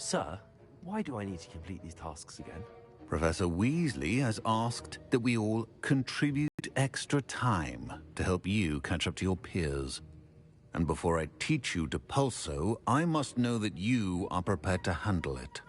Sir, why do I need to complete these tasks again? Professor Weasley has asked that we all contribute extra time to help you catch up to your peers. And before I teach you Depulso, I must know that you are prepared to handle it.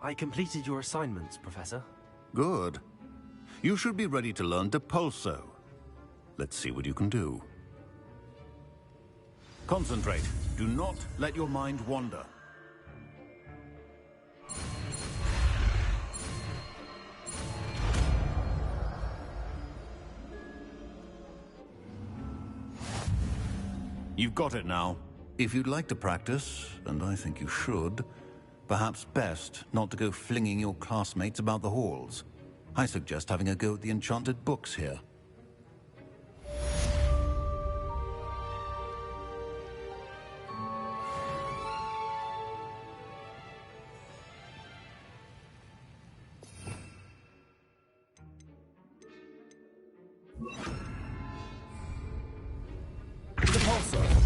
I completed your assignments, Professor. Good. You should be ready to learn Depulso. Let's see what you can do. Concentrate. Do not let your mind wander. You've got it now. If you'd like to practice, and I think you should, perhaps best not to go flinging your classmates about the halls. I suggest having a go at the enchanted books here.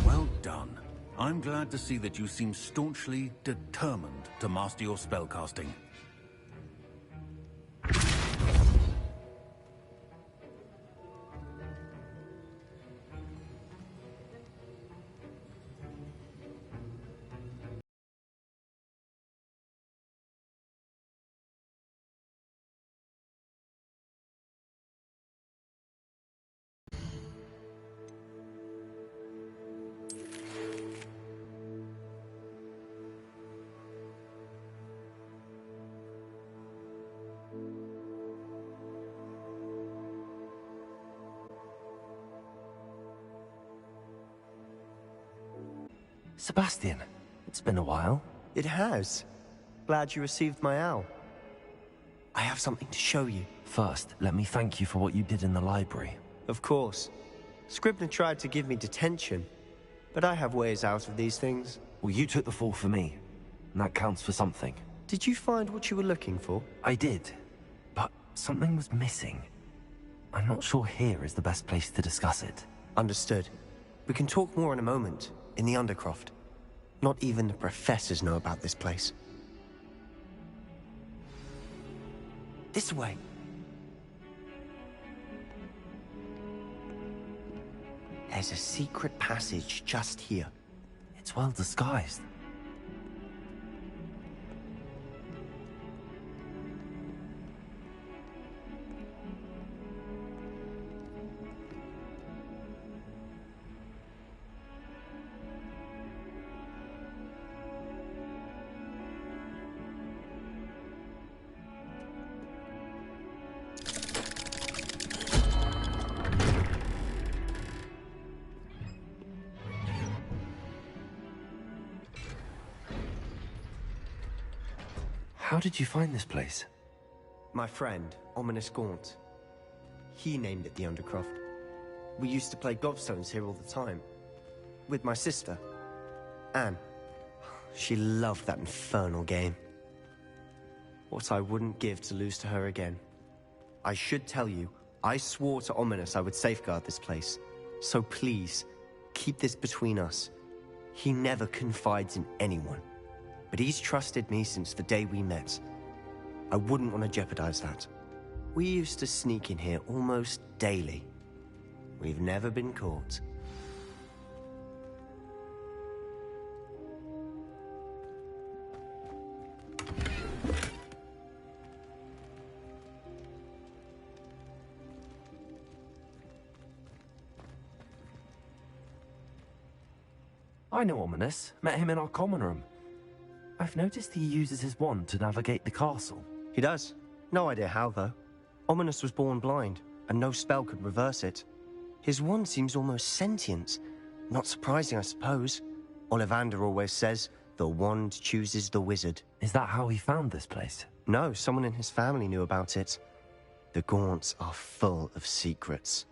Well done. I'm glad to see that you seem staunchly determined to master your spellcasting. Sebastian, it's been a while. It has. Glad you received my owl. I have something to show you. First, let me thank you for what you did in the library. Of course. Scribner tried to give me detention, but I have ways out of these things. Well, you took the fall for me, and that counts for something. Did you find what you were looking for? I did, but something was missing. I'm not sure here is the best place to discuss it. Understood. We can talk more in a moment, in the Undercroft. Not even the professors know about this place. This way. There's a secret passage just here. It's well disguised. How did you find this place? My friend, Ominous Gaunt. He named it the Undercroft. We used to play gobstones here all the time. With my sister, Anne. She loved that infernal game. What I wouldn't give to lose to her again. I should tell you, I swore to Ominous I would safeguard this place. So please, keep this between us. He never confides in anyone. But he's trusted me since the day we met. I wouldn't want to jeopardize that. We used to sneak in here almost daily. We've never been caught. I know Ominous. Met him in our common room. I've noticed he uses his wand to navigate the castle. He does. No idea how, though. Ominous was born blind, and no spell could reverse it. His wand seems almost sentient. Not surprising, I suppose. Ollivander always says, The wand chooses the wizard. Is that how he found this place? No, someone in his family knew about it. The Gaunts are full of secrets.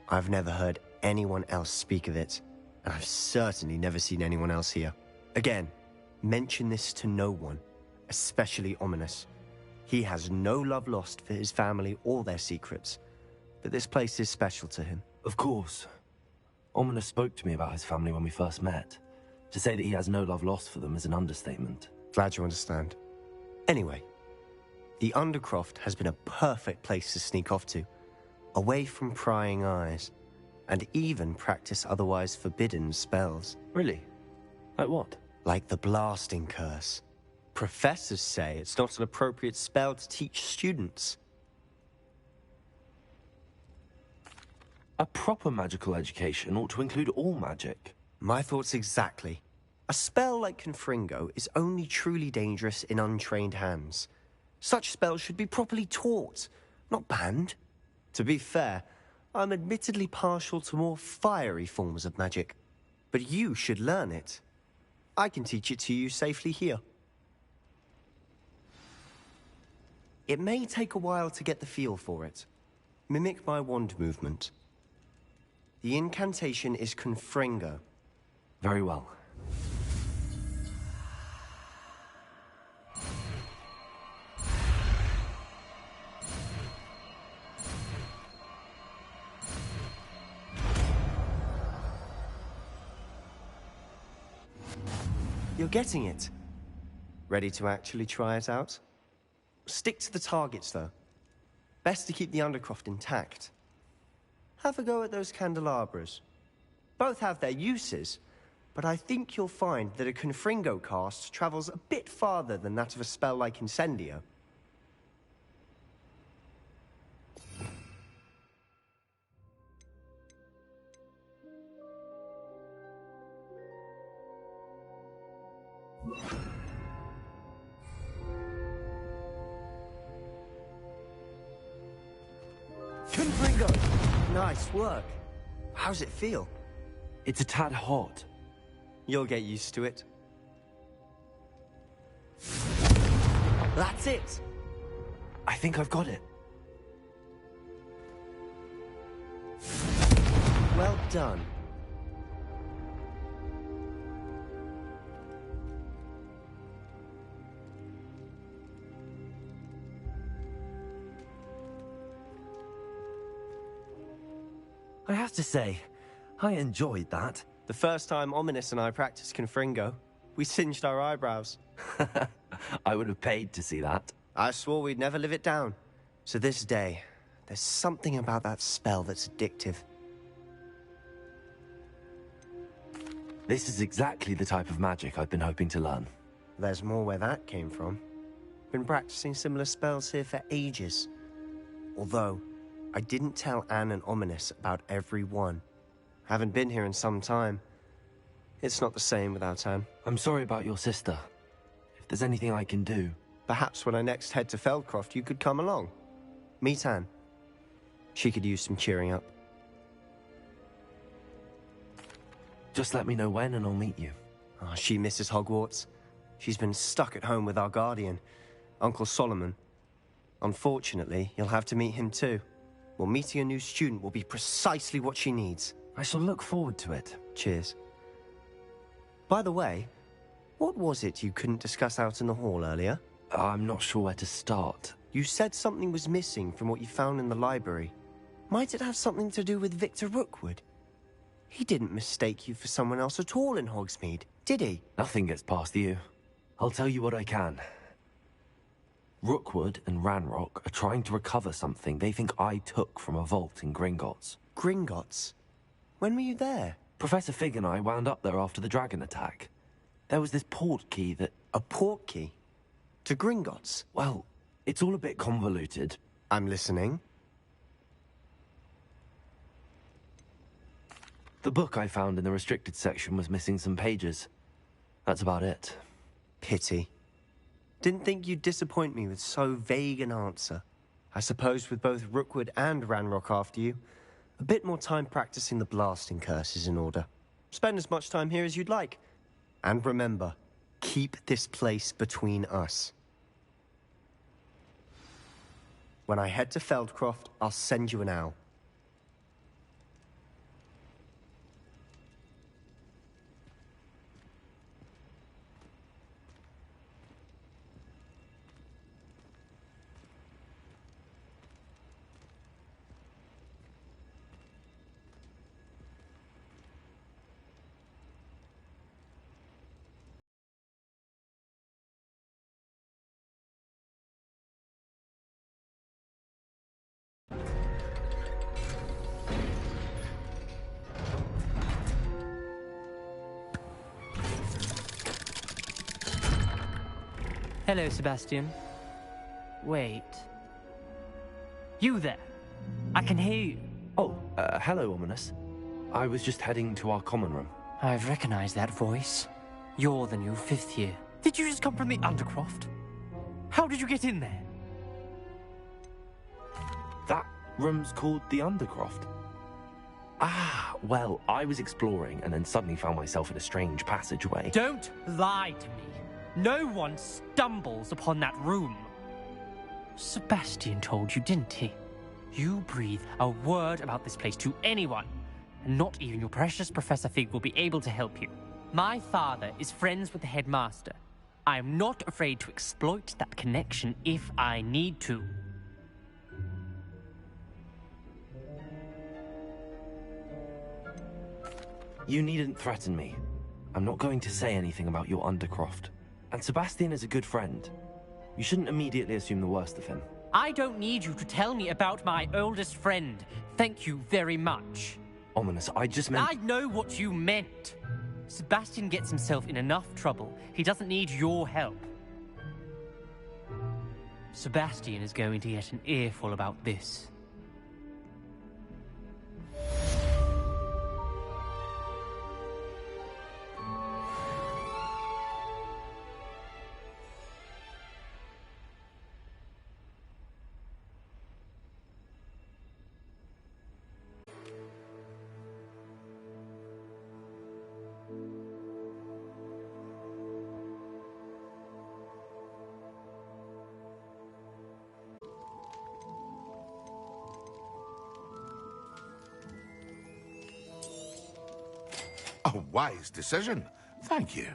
I've never heard anyone else speak of it, and I've certainly never seen anyone else here. Again, mention this to no one, especially Ominous. He has no love lost for his family or their secrets, but this place is special to him. Of course. Ominous spoke to me about his family when we first met. To say that he has no love lost for them is an understatement. Glad you understand. Anyway, the Undercroft has been a perfect place to sneak off to, away from prying eyes, and even practice otherwise forbidden spells. Really? Like what? Like the blasting curse. Professors say it's not an appropriate spell to teach students. A proper magical education ought to include all magic. My thoughts exactly. A spell like Confringo is only truly dangerous in untrained hands. Such spells should be properly taught, not banned. To be fair, I'm admittedly partial to more fiery forms of magic, but you should learn it. I can teach it to you safely here. It may take a while to get the feel for it. Mimic my wand movement. The incantation is Confringo. Very well. You're getting it. Ready to actually try it out? Stick to the targets, though. Best to keep the Undercroft intact. Have a go at those candelabras. Both have their uses, but I think you'll find that a Confringo cast travels a bit farther than that of a spell like Incendio. Confringo! Nice work. How's it feel? It's a tad hot. You'll get used to it. That's it! I think I've got it. Well done. I have to say, I enjoyed that. The first time Ominous and I practiced Confringo, we singed our eyebrows. I would have paid to see that. I swore we'd never live it down. To this day, there's something about that spell that's addictive. This is exactly the type of magic I've been hoping to learn. There's more where that came from. Been practicing similar spells here for ages. Although, I didn't tell Anne and Ominous about every one. Haven't been here in some time. It's not the same without Anne. I'm sorry about your sister. If there's anything I can do... Perhaps when I next head to Feldcroft, you could come along. Meet Anne. She could use some cheering up. Just let me know when and I'll meet you. Oh, she misses Hogwarts. She's been stuck at home with our guardian, Uncle Solomon. Unfortunately, you'll have to meet him too. Well, meeting a new student will be precisely what she needs. I shall look forward to it. Cheers. By the way, what was it you couldn't discuss out in the hall earlier? I'm not sure where to start. You said something was missing from what you found in the library. Might it have something to do with Victor Rookwood? He didn't mistake you for someone else at all in Hogsmeade, did he? Nothing gets past you. I'll tell you what I can. Rookwood and Ranrock are trying to recover something they think I took from a vault in Gringotts. Gringotts? When were you there? Professor Fig and I wound up there after the dragon attack. There was this port key that... A port key? To Gringotts? Well, it's all a bit convoluted. I'm listening. The book I found in the restricted section was missing some pages. That's about it. Pity. Didn't think you'd disappoint me with so vague an answer. I suppose with both Rookwood and Ranrock after you, a bit more time practicing the blasting curse is in order. Spend as much time here as you'd like. And remember, Keep this place between us. When I head to Feldcroft, I'll send you an owl. Hello, Sebastian. Wait. You there? I can hear you. Oh, hello, Ominous. I was just heading to our common room. I've recognized that voice. You're the new 5th year. Did you just come from the Undercroft? How did you get in there? That room's called the Undercroft. Ah, well, I was exploring and then suddenly found myself in a strange passageway. Don't lie to me. No one stumbles upon that room. Sebastian told you, didn't he? You breathe a word about this place to anyone, and not even your precious Professor Fig will be able to help you. My father is friends with the headmaster. I am not afraid to exploit that connection if I need to. You needn't threaten me. I'm not going to say anything about your Undercroft. And Sebastian is a good friend. You shouldn't immediately assume the worst of him. I don't need you to tell me about my oldest friend. Thank you very much. Ominous, I just meant... I know what you meant. Sebastian gets himself in enough trouble. He doesn't need your help. Sebastian is going to get an earful about this. A wise decision. Thank you.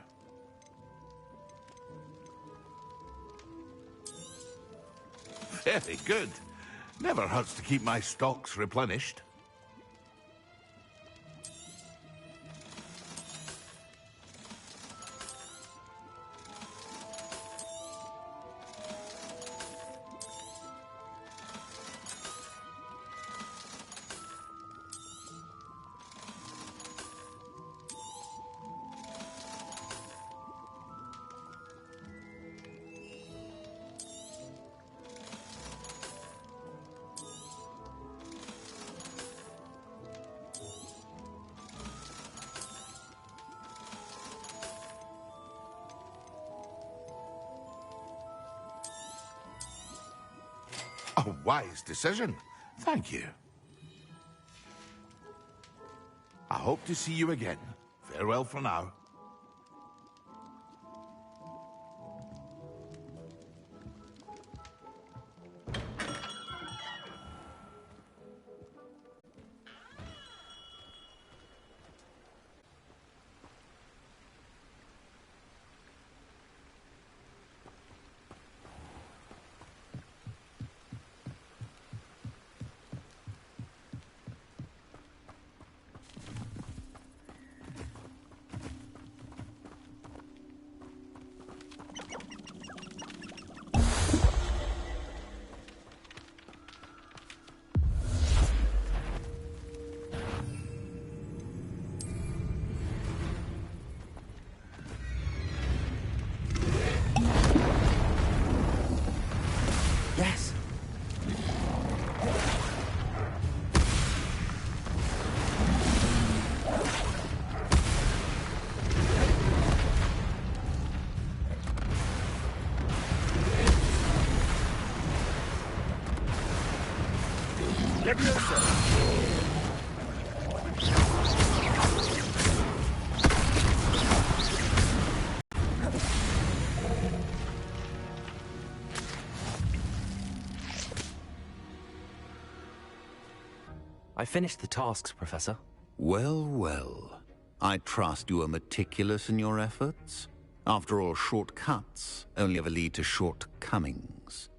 Very good. Never hurts to keep my stocks replenished. A wise decision. Thank you. I hope to see you again. Farewell for now. Yes! I finished the tasks, Professor. Well, well. I trust you are meticulous in your efforts. After all, shortcuts only ever lead to shortcomings.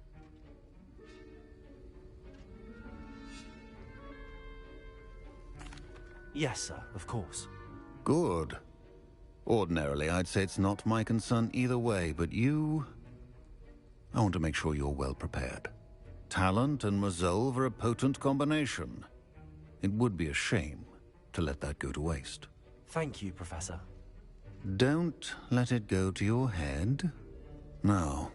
Yes, sir, of course. Good. Ordinarily, I'd say it's not my concern either way, but you... I want to make sure you're well prepared. Talent and resolve are a potent combination. It would be a shame to let that go to waste. Thank you, Professor. Don't let it go to your head. Now,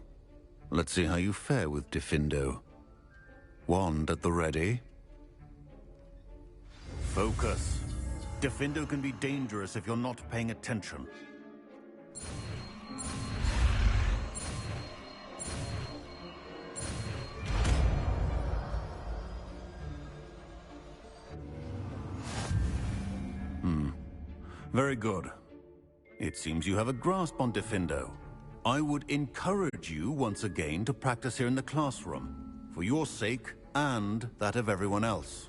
let's see how you fare with Diffindo. Wand at the ready. Focus. Diffindo can be dangerous if you're not paying attention. Very good. It seems you have a grasp on Diffindo. I would encourage you once again to practice here in the classroom, for your sake and that of everyone else.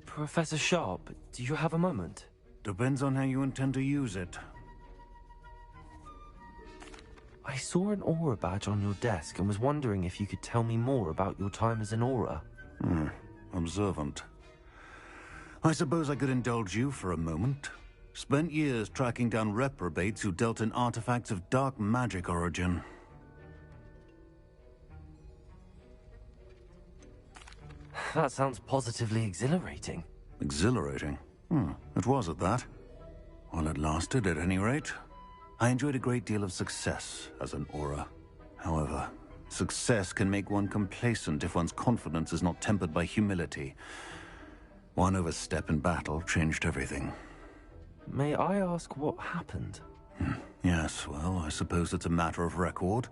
Professor Sharp, do you have a moment? Depends on how you intend to use it. I saw an aura badge on your desk and was wondering if you could tell me more about your time as an aura. Observant. I suppose I could indulge you for a moment. Spent years tracking down reprobates who dealt in artifacts of dark magic origin. That sounds positively exhilarating. Exhilarating? It was at that. While it lasted, at any rate. I enjoyed a great deal of success as an aura. However, success can make one complacent if one's confidence is not tempered by humility. One overstep in battle changed everything. May I ask what happened? Yes, well, I suppose it's a matter of record.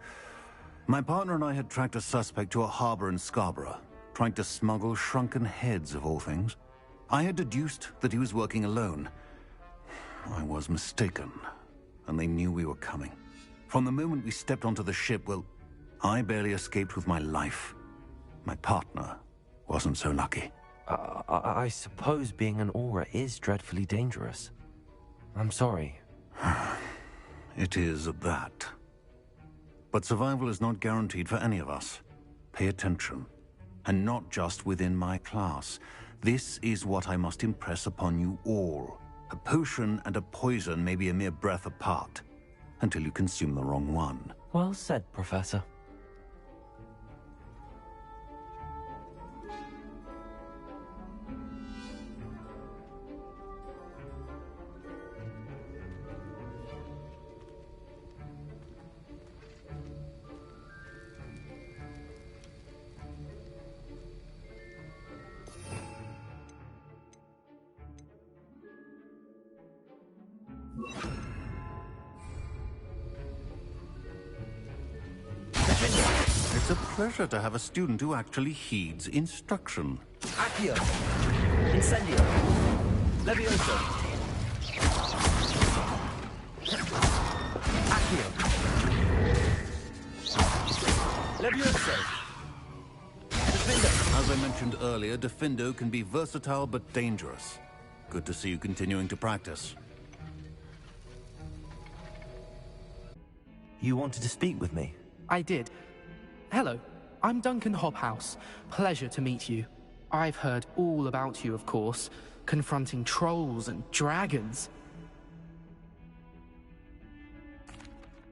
My partner and I had tracked a suspect to a harbor in Scarborough, trying to smuggle shrunken heads of all things. I had deduced that he was working alone. I was mistaken, and they knew we were coming. From the moment we stepped onto the ship, well, I barely escaped with my life. My partner wasn't so lucky. I suppose being an aura is dreadfully dangerous. I'm sorry. It is at that. But survival is not guaranteed for any of us. Pay attention. And not just within my class. This is what I must impress upon you all. A potion and a poison may be a mere breath apart, until you consume the wrong one. Well said, Professor. It's a pleasure to have a student who actually heeds instruction. Accio! Incendio! Levioso! Accio! Levioso! Diffindo! As I mentioned earlier, Diffindo can be versatile but dangerous. Good to see you continuing to practice. You wanted to speak with me? I did. Hello, I'm Duncan Hobhouse. Pleasure to meet you. I've heard all about you, of course, confronting trolls and dragons.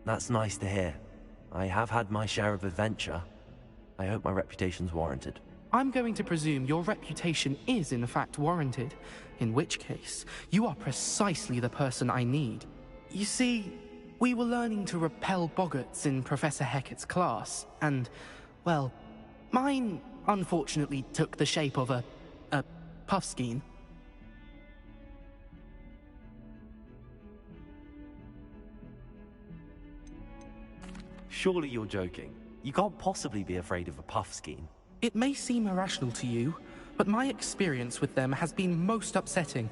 That's nice to hear. I have had my share of adventure. I hope my reputation's warranted. I'm going to presume your reputation is in fact warranted, in which case, you are precisely the person I need. You see, we were learning to repel boggarts in Professor Hecat's class, and, well, mine unfortunately took the shape of a puffskein. Surely you're joking. You can't possibly be afraid of a puffskein. It may seem irrational to you, but my experience with them has been most upsetting.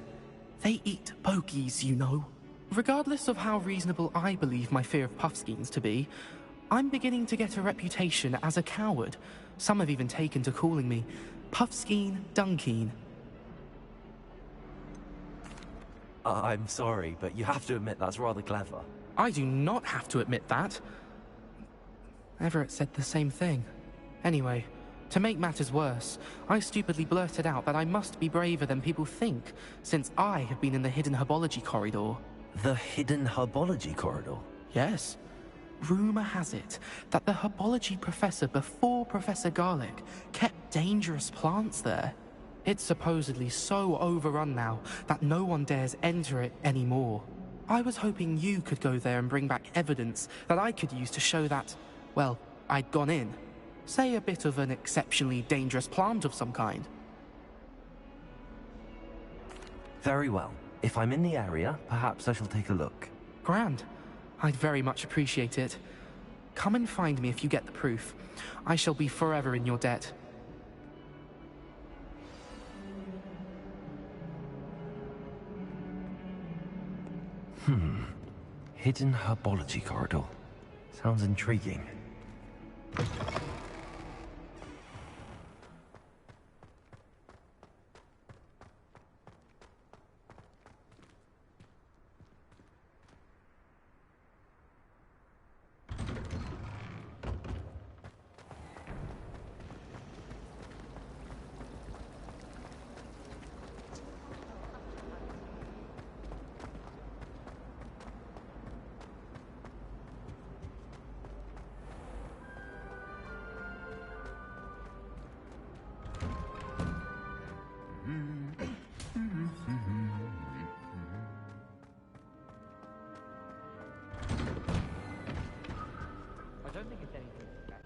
They eat bogies, you know. Regardless of how reasonable I believe my fear of puffskeins to be, I'm beginning to get a reputation as a coward. Some have even taken to calling me Puffskeen Dunkeen. I'm sorry, but you have to admit that's rather clever. I do not have to admit that. Everett said the same thing. Anyway, to make matters worse, I stupidly blurted out that I must be braver than people think, since I have been in the hidden herbology corridor. The hidden herbology corridor? Yes. Rumor has it that the herbology professor before Professor Garlic kept dangerous plants there. It's supposedly so overrun now that no one dares enter it anymore. I was hoping you could go there and bring back evidence that I could use to show that, well, I'd gone in. Say a bit of an exceptionally dangerous plant of some kind. Very well. If I'm in the area, perhaps I shall take a look. Grand. I'd very much appreciate it. Come and find me if you get the proof. I shall be forever in your debt. Hidden herbology corridor. Sounds intriguing. I don't think it's anything special.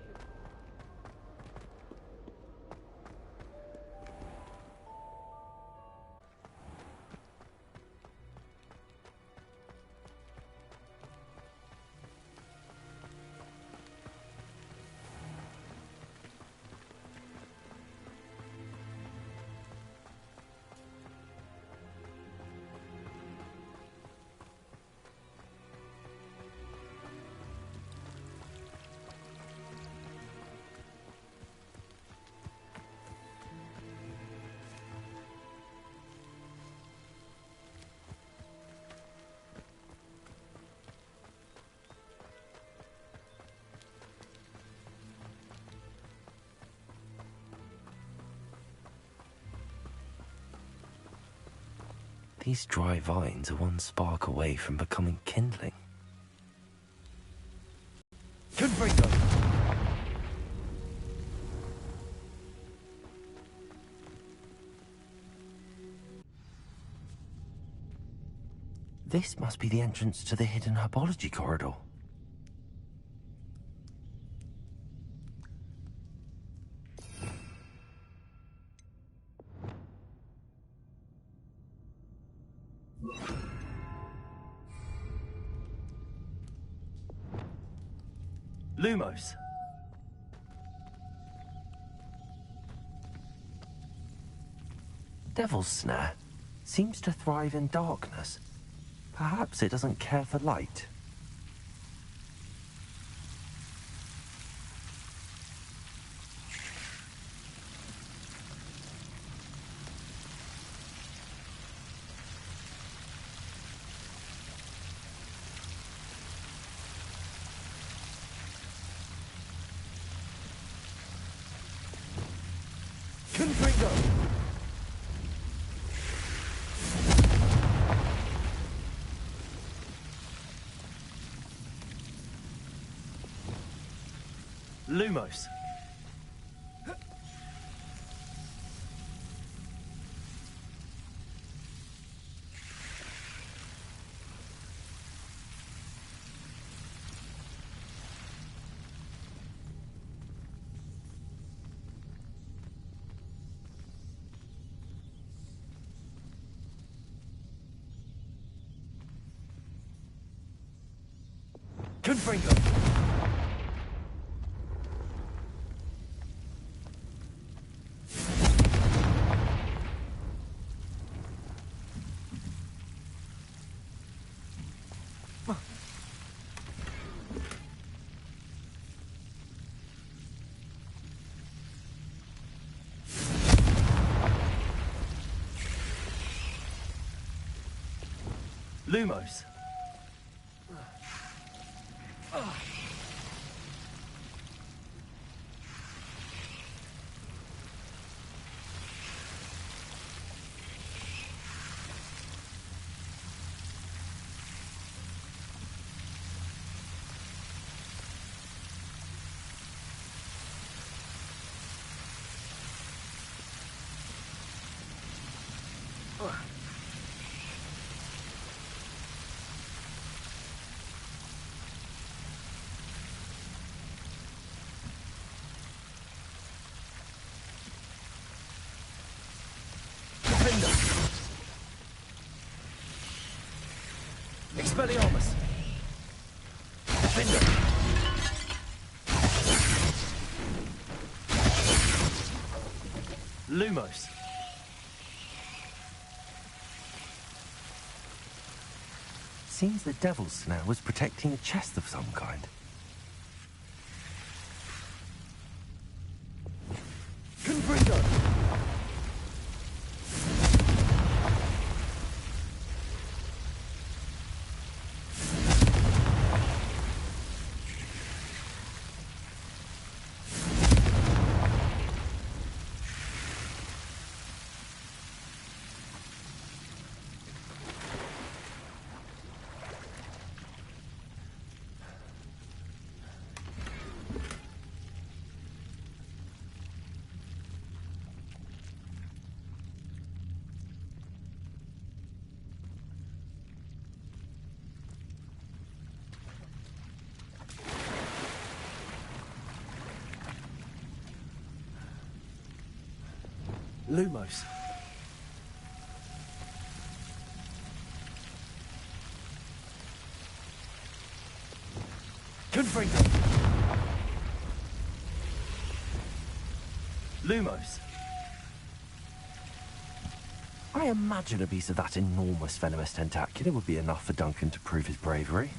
These dry vines are one spark away from becoming kindling. Confringo! This must be the entrance to the hidden herbology corridor. Lumos. Devil's Snare seems to thrive in darkness. Perhaps it doesn't care for light. Confringo! Lumos. Confringo! Lumos. Defender. Expelliarmus. Defender. Lumos. Seems the Devil's Snare was protecting a chest of some kind. Confringo. Lumos. Confringo. Lumos. I imagine a piece of that enormous venomous tentacular would be enough for Duncan to prove his bravery.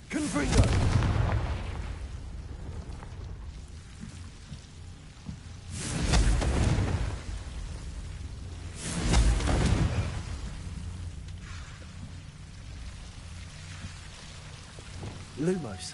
Confringo. Lumos.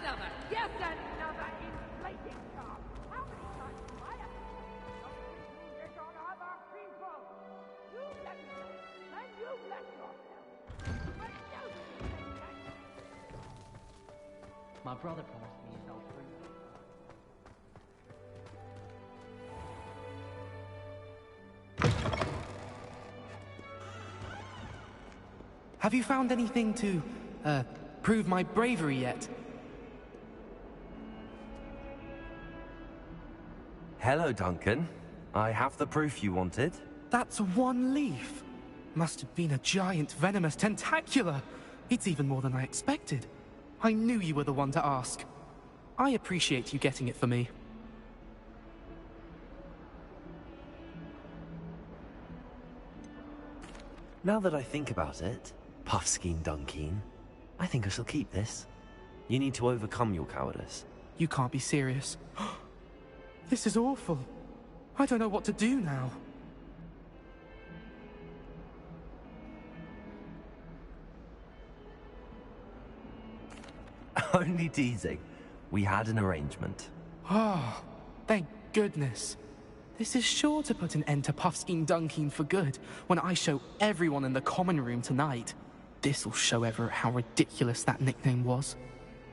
another. Yes, another inflating shaft. How many times do I have to don't do this on other people? You let me go, and you let yourself. But nobody can catch me. My brother promised me his old friend. Have you found anything to, prove my bravery yet? Hello, Duncan. I have the proof you wanted. That's one leaf. Must have been a giant venomous tentacula. It's even more than I expected. I knew you were the one to ask. I appreciate you getting it for me. Now that I think about it, Puffskein Dunkeen, I think I shall keep this. You need to overcome your cowardice. You can't be serious. This is awful. I don't know what to do now. Only teasing. We had an arrangement. Ah, thank goodness. This is sure to put an end to Puffskein Dunkeen for good when I show everyone in the common room tonight. This'll show Everett how ridiculous that nickname was.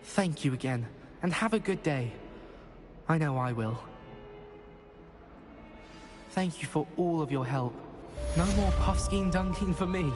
Thank you again, and have a good day. I know I will. Thank you for all of your help. No more Puffskein Dunkeen for me.